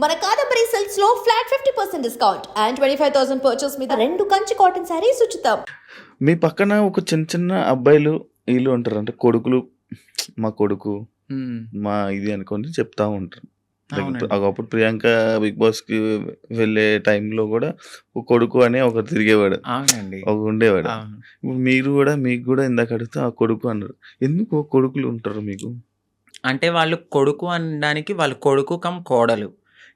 మన కాదంబరి సిల్క్స్ లో flat 50% discount and 25,000 purchase మీద 2 కంచి కాటన్ సారీస్ ఉచితం. మీ పక్కన ఒక చిన్న చిన్న అబ్బాయిలు వీళ్ళు ఉంటారు. అంటే కొడుకులు, మా కొడుకు, హ్మ్. మా ఇది అనుకోని చెప్తా ఉంటారు. అవునండి. ఒకప్పుడు ప్రియాంక బిగ్ బాస్‌కి వెళ్ళే టైంలో కూడా ఒక కొడుకు అని ఒకరు తిరిగేవాడు. అవునండి. ఉండేవాడు. అవును. ఇప్పుడు మీరు కూడా మీకు కూడా ఇందాక అడిగితే ఆ కొడుకు అన్నారు. ఎందుకు కొడుకులు ఉంటారు మీకు? అంటే వాళ్ళు కొడుకు అనడానికి వాళ్ళు కొడుకు కమ్ కోడలు.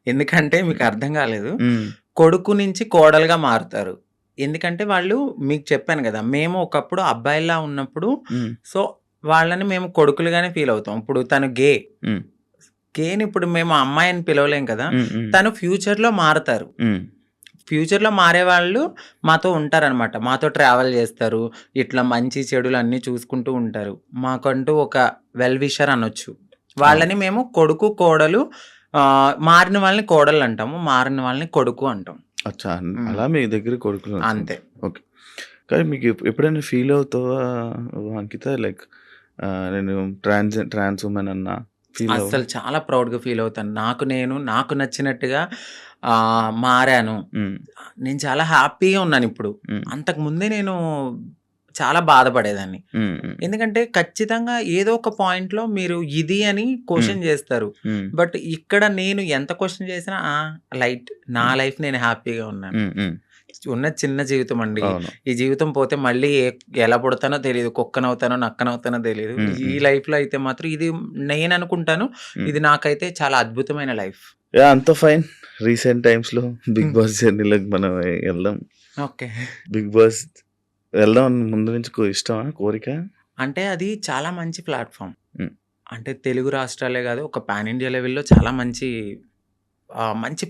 ఎందుకంటే మీకు అర్థం కాలేదు. హ్మ్. కొడుకు నుంచి కోడలుగా మారుతారు. ఎందుకంటే వాళ్ళు మీకు చెప్పాను గదా! మేము ఒకప్పుడు అబ్బాయిలా ఉన్నప్పుడు హ్మ్. సో, వాళ్ళని మేము కొడుకులుగానే ఫీల్ అవుతాం. ఇప్పుడు తను గే. హ్మ్. గేని ఇప్పుడు మేము అమ్మాయి అని పిలవలేం కదా! హ్మ్. హ్మ్. తను ఫ్యూచర్‌లో మారతారు. హ్మ్. ఫ్యూచర్‌లో మారేవాళ్ళు మాతో ఉంటారనమాట. మాతో ట్రావెల్ చేస్తారు. ఇట్లా మంచి చెడులు అన్నీ చూసుకుంటూ ఉంటారు. మాకంటూ ఒక వెల్ విషర్ అనొచ్చు. వాళ్ళని మేము కొడుకు, కోడలు మారిన వాళ్ళని కోడలు అంటాము. మారిన వాళ్ళని కొడుకు అంటాం. అచ్చా! హ్మ్. అలా మీ దగ్గర కొడుకులు అంతే. ఓకే. కానీ మీకు ఎప్పుడైనా ఫీల్ అవుతావా అంకిత? లైక్ నేను ట్రాన్స్ వుమెన్ అన్నా ఫీల్ అవ్వవా? అస్సలు చాలా ప్రౌడ్‌గా ఫీల్ అవుతాను. నాకు నచ్చినట్టుగా మారాను. హ్మ్. నేను చాలా హ్యాపీగా ఉన్నానిప్పుడు. హ్మ్. అంతకుముందే నేను చాలా బాధపడేదాన్ని. హ్మ్. హ్మ్. ఎందుకంటే ఖచ్చితంగా ఏదో ఒక పాయింట్‌లో మీరు ఇది అని హ్మ్. క్వెషన్ చేస్తారు. హ్మ్. బట్ ఇక్కడ నేను ఎంత క్వెషన్ చేసినా లైట్ నా హ్మ్. లైఫ్ నేను హ్యాపీగా ఉన్నాను. హ్మ్. హ్మ్. ఉన్నది చిన్న జీవితం అండి. అవును. ఈ జీవితం పోతే మళ్ళీ ఎలా పుడతానో తెలీదు. కుక్కనవుతానో, నక్కనవుతానో తెలీదు. హ్మ్. ఈ హ్మ్. లైఫ్‌లో అయితే మాత్రం ఇది నేననుకుంటాను. హ్మ్. ఇది నాకైతే చాలా అద్భుతమైన లైఫ్. యాహ్! అంతా ఫైన్. రీసెంట్ టైమ్స్‌లో బిగ్ హ్మ్. బాస్ జర్నీలోకి మనం వెళ్దాం. ఓకే. బిగ్ బాస్ వెళ్దాం అని ముందు నుంచి ఇష్టమా? కోరిక? అంటే అది చాలా మంచి ప్లాట్‌ఫార్మ్. హ్మ్. అంటే తెలుగు రాష్ట్రాలే గాదు. ఒక పాన్ ఇండియా లెవెల్‌లో చాలా మంచి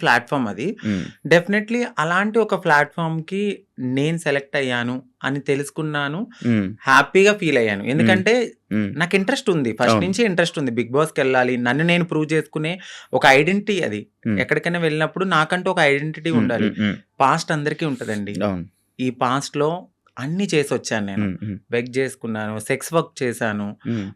ప్లాట్‌ఫార్మ్ అది. హ్మ్. డెఫినెట్‌లీ అలాంటి ఒక ప్లాట్‌ఫార్మ్‌కి నేను సెలెక్ట్ అయ్యాను అని తెలుసుకున్నాను. హ్మ్. హ్యాపీగా ఫీల్ అయ్యాను. హ్మ్. ఎందుకంటే హ్మ్. నాకు ఇంట్రెస్ట్ ఉంది. ఫస్ట్ అవును. నుంచి ఇంట్రెస్ట్ ఉంది. బిగ్ బాస్‌కెళ్ళాలి. నన్ను నేను ప్రూవ్ చేసుకునే ఒక ఐడెంటిటీ అది. హ్మ్. ఎక్కడికైనా వెళ్ళినప్పుడు నాకంటూ ఒక ఐడెంటిటీ హ్మ్. ఉండాలి. హ్మ్. హ్మ్. పాస్ట్ అందరికీ ఉంటదండి. అవును. ఈ పాస్ట్‌లో అన్నీ చేసొచ్చాను నేను. హ్మ్. హ్మ్. బెగ్ చేసుకున్నాను. సెక్స్ వర్క్ చేశాను. హ్మ్.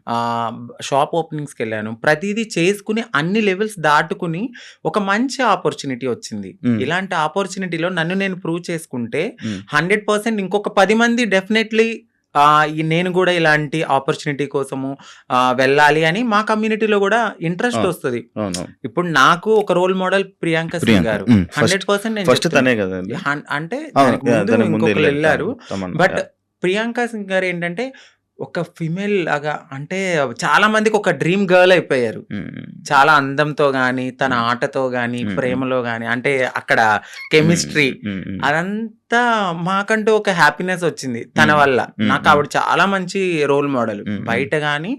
షాప్ ఓపెనింగ్స్‌కెళ్ళాను. ప్రతీదీ చేసుకొని అన్ని లెవెల్స్ దాటుకొని ఒక మంచి ఆపర్చునిటీ వచ్చింది. హ్మ్. ఇలాంటి ఆపర్చునిటీలో నన్ను నేను ప్రూవ్ చేసుకుంటే హ్మ్. 100% ఇంకొక 10 మంది డెఫినెట్‌లీ నేను గూడా ఇలాంటి ఆపర్చునిటీ కోసము వెళ్ళాలి అని మా కమ్యూనిటీలో గూడా ఇంట్రెస్ట్ అవును. ఒస్తది. అవునవును. ఇప్పుడు నాకు ఒక రోల్ మోడల్ ప్రియాంక సింగ్ ప్రియాంక. గారు. హ్మ్. 100% నేను ఫస్ట్ చెప్తున్నా. తనే గదండీ! అంటే అవును. దానికి యాహ్! ముందు దానికి ముందు ఇంకొకళ్ళెళ్లారు. తమన్నా. But yeah! ప్రియాంక సింగ్ గారేంటంటే ఒక ఫీమేల్ లాగా అంటే చాలా మందికి ఒక డ్రీమ్ గర్ల్ అయిపోయారు. హ్మ్. హ్మ్. చాలా అందంతో గాని, తన హ్మ్. ఆటతో గాని, హ్మ్. హ్మ్. ప్రేమలో గాని అంటే అక్కడ హ్మ్. కెమిస్ట్రీ హ్మ్. హ్మ్. అదంతా మాకంటూ ఒక హ్యాపీనెస్ వచ్చింది తన హ్మ్. వల్ల. హ్మ్. నాకు హ్మ్. ఆవిడ చాలా మంచి రోల్ మోడల్. హ్మ్. హ్మ్. బయట గాని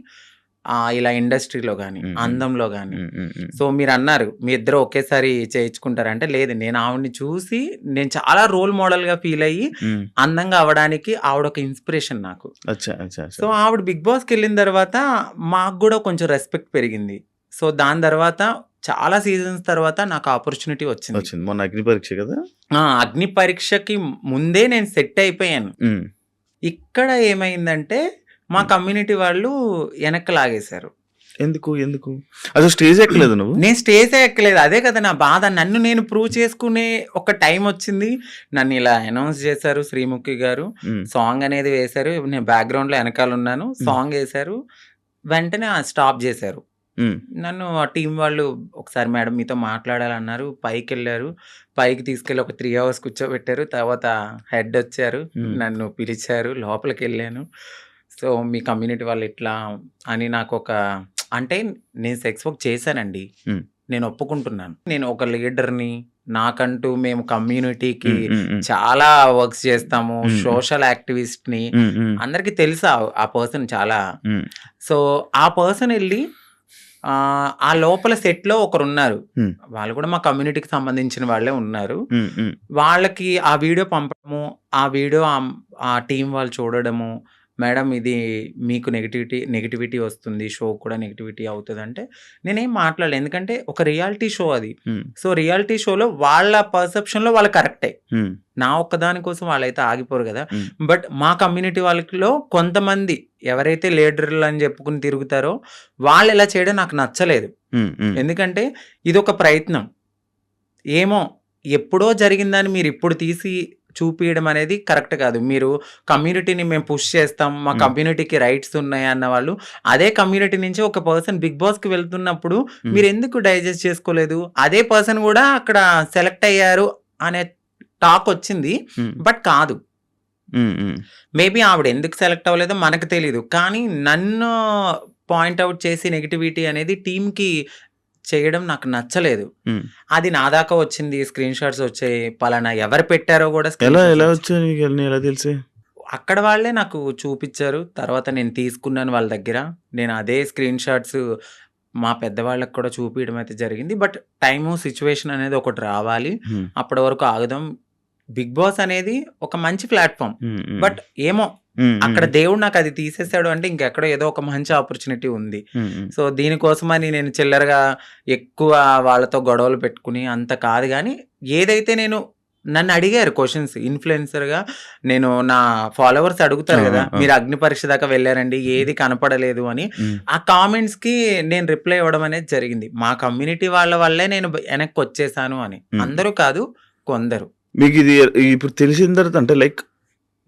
ఇలా ఇండస్ట్రీలో గాని, హ్మ్. హ్మ్. అందంలో గాని. హ్మ్. హ్మ్. హ్మ్. సో మీరన్నారు మీ ఇద్దరు ఒకేసారి చేయించుకుంటారా అంటే లేదు. నేను ఆవిడని చూసి నేను చాలా రోల్ మోడల్‌గా ఫీల్ అయ్యి హ్మ్. అందంగా అవ్వడానికి ఆవిడొక ఇన్‌స్పిరేషన్ నాకు. అచ్చా! అచ్చా! అచ్చా! సో ఆవిడ బిగ్ బాస్‌కెళ్ళిన తర్వాత మాకు గూడా కొంచెం రెస్పెక్ట్ పెరిగింది. సో దాని తర్వాత చాలా సీజన్స్ తర్వాత నాకు ఆపర్చునిటీ వచ్చింది. వచ్చింది. మొన్న అగ్ని పరీక్ష గదా! అగ్ని పరీక్షకి ముందే నేను సెట్ అయిపోయాను. హ్మ్. ఇక్కడ ఏమైందంటే మా హ్మ్. కమ్యూనిటీ వాళ్ళు వెనక్కి లాగేశారు. ఎందుకు? ఎందుకు? అసలు స్టేజ్ ఎక్కలేదా నువ్వు? నేను స్టేజే ఎక్కలేదు. అదే కదా నా బాధ. నన్ను నేను ప్రూవ్ చేసుకునే ఒక టైమొచ్చింది. నన్ను ఇలా అనౌన్స్ చేశారు శ్రీముఖి గారు. హ్మ్. సాంగ్ అనేది వేశారు. నేను బ్యాక్‌గ్రౌండ్‌లో ఎనకాలున్నాను. హ్మ్. సాంగేశారు. వెంటనే స్టాప్ జేశారు. హ్మ్. నన్ను ఆ టీమ్ వాళ్ళు ఒకసారి మేడం మీతో మాట్లాడాలన్నారు. పైకెళ్లారు. పైకి తీసుకెళ్ళి ఒక 3 అవర్స్ కూర్చోబెట్టారు. తర్వాత హెడొచ్చారు. హ్మ్. నన్ను పిలిచారు. లోపలికెళ్ళాను. సో, మీ కమ్యూనిటీ వాళ్ళు ఇట్లా అని నాకొక అంటే నేను సెక్స్ వర్క్ చేశానండి. హ్మ్. నేను ఒప్పుకుంటున్నాను. నేను ఒక లీడర్‌ని. నాకంటూ మేము కమ్యూనిటీకి హ్మ్. హ్మ్. హ్మ్. చాలా వర్క్స్ చేస్తాము. హ్మ్. సోషల్ యాక్టివిస్ట్‌ని. హ్మ్. హ్మ్. అందరికి తెలుసు ఆ పర్సన్ చాలా. హ్మ్. సో, ఆ పర్సన్ ఎళ్లి ఆ లోపల సెట్‌లో ఒకరున్నారు. హ్మ్. వాళ్ళు కూడా మా కమ్యూనిటీకి సంబంధించిన వాళ్ళే ఉన్నారు. హ్మ్. హ్మ్. వాళ్ళకి ఆ వీడియో పంపడము, ఆ వీడియో ఆ టీమ్ వాళ్ళు చూడడము, మేడం ఇది మీకు నెగటివిటీ వస్తుంది. షో కూడా నెగటివిటీ అవుతదంటే, నేనేం మాట్లాడలే. ఎందుకంటే ఒక రియాలిటీ షో అది. హ్మ్. సో, రియాలిటీ షోలో వాళ్ళ పర్సెప్షన్‌లో వాళ్ళు కరెక్టే. హ్మ్. నా ఒక్కదాని కోసం వాళ్ళైతే ఆగిపోరు గదా! హ్మ్. బట్ మా కమ్యూనిటీ వాళ్ళలో కొంతమంది ఎవరైతే లీడర్‌లని చెప్పుకొని తిరుగుతారో, వాళ్ళిలా చేయడం నాకు నచ్చలేదు. హ్మ్. హ్మ్. ఎందుకంటే ఇదొక ప్రయత్నం. ఏమో ఎప్పుడో జరిగిందని మీరు ఇప్పుడు తీసి చూపియడం అనేది కరెక్ట్ కాదు. మీరు కమ్యూనిటీని మేము పుష్ చేస్తాం, మా కమ్యూనిటీకి రైట్స్ ఉన్నాయి అన్న వాళ్ళు అదే కమ్యూనిటీ నుంచి ఒక పర్సన్ బిగ్ బాస్కి వెళ్తున్నప్పుడు మీరు ఎందుకు డైజెస్ట్ చేసుకోలేదు? అదే పర్సన్ కూడా అక్కడ సెలెక్ట్ అయ్యారు అనే టాక్ వచ్చింది, బట్ కాదు. మేబీ ఆవిడ ఎందుకు సెలెక్ట్ అవ్వలేదో మనకు తెలీదు, కానీ నన్ను పాయింట్అవుట్ చేసి నెగిటివిటీ అనేది టీంకి చేయడం నాకు నచ్చలేదు. అది నా దాకా వచ్చింది, స్క్రీన్ షాట్స్ వచ్చాయి, పలానా ఎవరు పెట్టారో కూడా ఎలా వచ్చాయి ఎలా తెలిసి? అక్కడ వాళ్ళే నాకు చూపించారు. తర్వాత నేను తీసుకున్నాను వాళ్ళ దగ్గర. నేను అదే స్క్రీన్ షాట్స్ మా పెద్దవాళ్ళకి కూడా చూపించడం అయితే జరిగింది. బట్ టైము సిచ్యువేషన్ అనేది ఒకటి రావాలి, అప్పటి వరకు ఆగుదాం. బిగ్ బాస్ అనేది ఒక మంచి ప్లాట్ఫామ్, బట్ ఏమో అక్కడ దేవుడు నాకు అది తీసేసాడు అంటే ఇంకెక్కడో ఏదో ఒక మంచి ఆపర్చునిటీ ఉంది. సో దీనికోసమని నేను చిల్లరగా ఎక్కువ వాళ్ళతో గొడవలు పెట్టుకుని అంత కాదు, కానీ ఏదైతే నన్ను అడిగారు క్వశ్చన్స్ ఇన్ఫ్లుయెన్సర్గా, నేను నా ఫాలోవర్స్ అడుగుతారు కదా, మీరు అగ్ని పరీక్ష దాకా వెళ్ళారండి, ఏది కనపడలేదు అని. ఆ కామెంట్స్కి నేను రిప్లై ఇవ్వడం అనేది జరిగింది. మా కమ్యూనిటీ వాళ్ళ వల్లే నేను వెనక్కి వచ్చేసాను అని. అందరూ కాదు, కొందరు. మీకు ఇది ఇప్పుడు తెలిసిన తర్వాత అంటే లైక్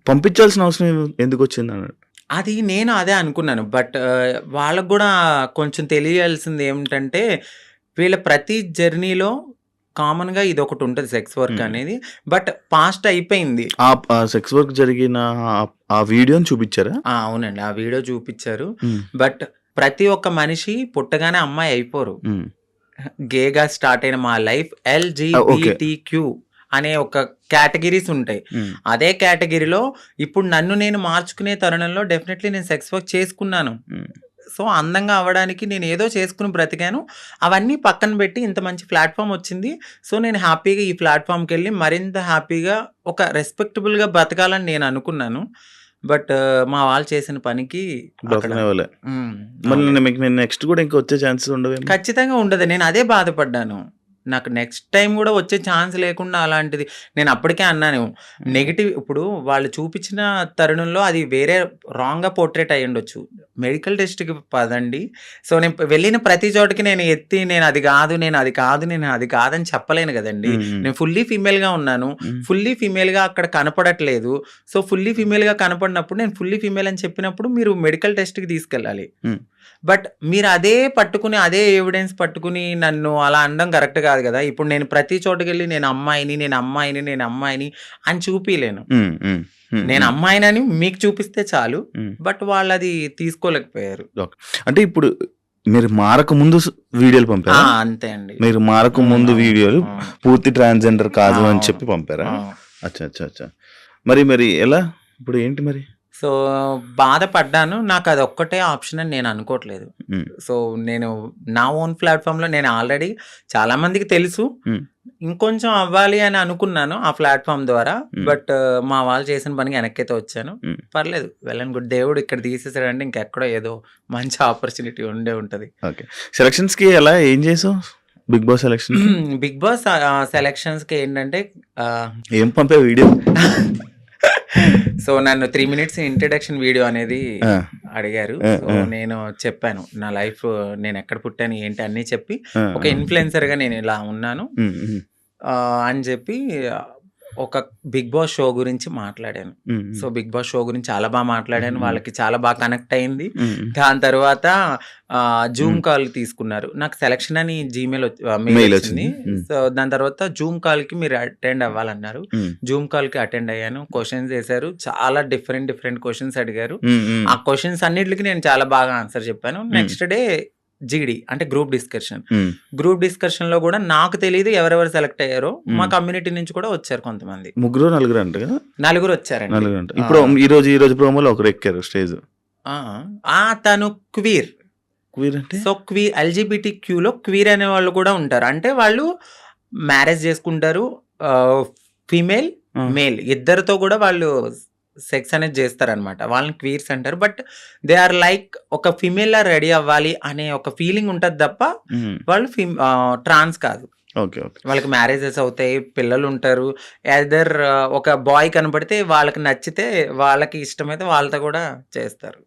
పంపించాల్సిన అవసరం ఎందుకు వచ్చింది అన్నాడు? అది నేను అదే అనుకున్నాను. బట్ వాళ్ళకు కూడా కొంచెం తెలియాల్సింది ఏమిటంటే, వీళ్ళ ప్రతి జర్నీలో కామన్గా ఇది ఒకటి ఉంటుంది, సెక్స్ వర్క్ అనేది. బట్ పాస్ట్ అయిపోయింది. ఆ సెక్స్ వర్క్ జరిగిన ఆ వీడియోని చూపించారా? అవునండి, ఆ వీడియో చూపించారు. బట్ ప్రతి ఒక్క మనిషి పుట్టగానే అమ్మాయి అయిపోరు. గేగా స్టార్ట్ అయిన మా లైఫ్ LGBTQ అనే ఒక కేటగిరీస్ ఉంటాయి. అదే కేటగిరీలో ఇప్పుడు నన్ను నేను మార్చుకునే తరుణంలో డెఫినెట్లీ నేను సెక్స్ వర్క్ చేసుకున్నాను. సో అందంగా అవ్వడానికి నేను ఏదో చేసుకుని బ్రతికాను. అవన్నీ పక్కన పెట్టి ఇంత మంచి ప్లాట్ఫామ్ వచ్చింది. సో నేను హ్యాపీగా ఈ ప్లాట్ఫామ్కి వెళ్ళి మరింత హ్యాపీగా ఒక రెస్పెక్టబుల్గా బ్రతకాలని నేను అనుకున్నాను. బట్ మా వాళ్ళు చేసిన పనికి నెక్స్ట్ కూడా ఇంకా వచ్చే ఛాన్సెస్ ఉండవు? ఖచ్చితంగా ఉండదు. నేను అదే బాధపడ్డాను. నాకు నెక్స్ట్ టైం కూడా వచ్చే ఛాన్స్ లేకుండా అలాంటిది నేను అప్పటికే అన్నాను. నెగిటివ్ ఇప్పుడు వాళ్ళు చూపించిన తరుణంలో అది వేరే రాంగ్గా పోర్ట్రేట్ అయ్యి ఉండొచ్చు. మెడికల్ టెస్ట్కి పదండి. సో నేను వెళ్ళిన ప్రతి చోటకి నేను ఎత్తి నేను అది కాదు, నేను అది కాదు, నేను అది కాదని చెప్పలేను కదండి. నేను ఫుల్లీ ఫీమేల్గా ఉన్నాను, ఫుల్లీ ఫీమేల్గా అక్కడ కనపడట్లేదు. సో ఫుల్లీ ఫీమేల్గా కనపడినప్పుడు నేను ఫుల్లీ ఫీమేల్ అని చెప్పినప్పుడు మీరు మెడికల్ టెస్ట్కి తీసుకెళ్ళాలి. బట్ మీరు అదే పట్టుకుని అదే ఎవిడెన్స్ పట్టుకుని నన్ను అలా అనడం కరెక్ట్ కాదు కదా. ఇప్పుడు నేను ప్రతి చోటుకి వెళ్ళి నేను అమ్మాయిని అని చూపిలేను. నేను అమ్మాయినని మీకు చూపిస్తే చాలు, బట్ వాళ్ళు అది తీసుకోలేకపోయారు. అంటే ఇప్పుడు మీరు మారక ముందు వీడియోలు పంపారా? అంతే అండి, మీరు మారక ముందు వీడియోలు పూర్తి ట్రాన్స్జెండర్ కాదు అని చెప్పి పంపారా? అచ్చా. మరి ఎలా ఇప్పుడు ఏంటి మరి? సో బాధపడ్డాను. నాకు అది ఒక్కటే ఆప్షన్ అని నేను అనుకోవట్లేదు. సో నేను నా ఓన్ ప్లాట్ఫామ్లో నేను ఆల్రెడీ చాలా మందికి తెలుసు, ఇంకొంచెం అవ్వాలి అని అనుకున్నాను ఆ ప్లాట్ఫామ్ ద్వారా. బట్ మా వాళ్ళు చేసిన పనికి వెనక్కైతే వచ్చాను. పర్లేదు, వెల్ గుడ్. దేవుడు ఇక్కడ తీసేసాడంటే ఇంకెక్కడో ఏదో మంచి ఆపర్చునిటీ ఉండే ఉంటుంది. ఓకే, సెలక్షన్స్కి ఎలా ఏం చేసావు? Bigg Boss selection Bigg Boss సెలక్షన్స్కి ఏంటంటే ఏం పంపే వీడియో? సో నన్ను 3 minutes ఇంట్రడక్షన్ వీడియో అనేది అడిగారు. సో నేను చెప్పాను నా లైఫ్, నేను ఎక్కడ పుట్టాను ఏంటి అన్నీ చెప్పి, ఒక ఇన్ఫ్లుయెన్సర్గా నేను ఇలా ఉన్నాను అని చెప్పి ఒక బిగ్ బాస్ షో గురించి మాట్లాడాను. సో బిగ్ బాస్ షో గురించి చాలా బాగా మాట్లాడాను, వాళ్ళకి చాలా బాగా కనెక్ట్ అయింది. దాని తర్వాత జూమ్ కాల్ తీసుకున్నారు. నాకు సెలక్షన్ అని జీమెయిల్ మెయిల్ వచ్చింది. సో దాని తర్వాత జూమ్ కాల్కి మీరు అటెండ్ అవ్వాలన్నారు. జూమ్ కాల్కి అటెండ్ అయ్యాను. క్వశ్చన్స్ వేశారు, చాలా డిఫరెంట్ క్వశ్చన్స్ అడిగారు. ఆ క్వశ్చన్స్ అన్నిటికి నేను చాలా బాగా ఆన్సర్ చెప్పాను. నెక్స్ట్ డే జీడి అంటే గ్రూప్ డిస్కషన్ లో కూడా నాకు తెలియదు ఎవరెవరు సెలెక్ట్ అయ్యారో. మా కమ్యూనిటీ నుంచి కూడా వచ్చారు కొంతమంది, 3-4 అంట కదా? 4 వచ్చారండి. ఇప్పుడు ఈ రోజు ప్రోమోలో ఒకరు ఎక్కారు స్టేజ్. తను క్వీర్ అంటే సో క్వీర్ LGBTQ లో క్వీర్ అనే వాళ్ళు కూడా ఉంటారు. అంటే వాళ్ళు మ్యారేజ్ చేసుకుంటారు, ఫీమేల్ మేల్ ఇద్దరితో కూడా వాళ్ళు సెక్స్ అనేది చేస్తారనమాట. వాళ్ళని క్వీర్స్ అంటారు. బట్ దే ఆర్ లైక్ ఒక ఫీమేల్ లా రెడీ అవ్వాలి అనే ఒక ఫీలింగ్ ఉంటుంది తప్ప వాళ్ళు ట్రాన్స్ కాదు. వాళ్ళకి మ్యారేజెస్ అవుతాయి, పిల్లలు ఉంటారు. ఎదర్ ఒక బాయ్ కనపడితే వాళ్ళకి నచ్చితే వాళ్ళకి ఇష్టమైతే వాళ్ళతో కూడా చేస్తారు.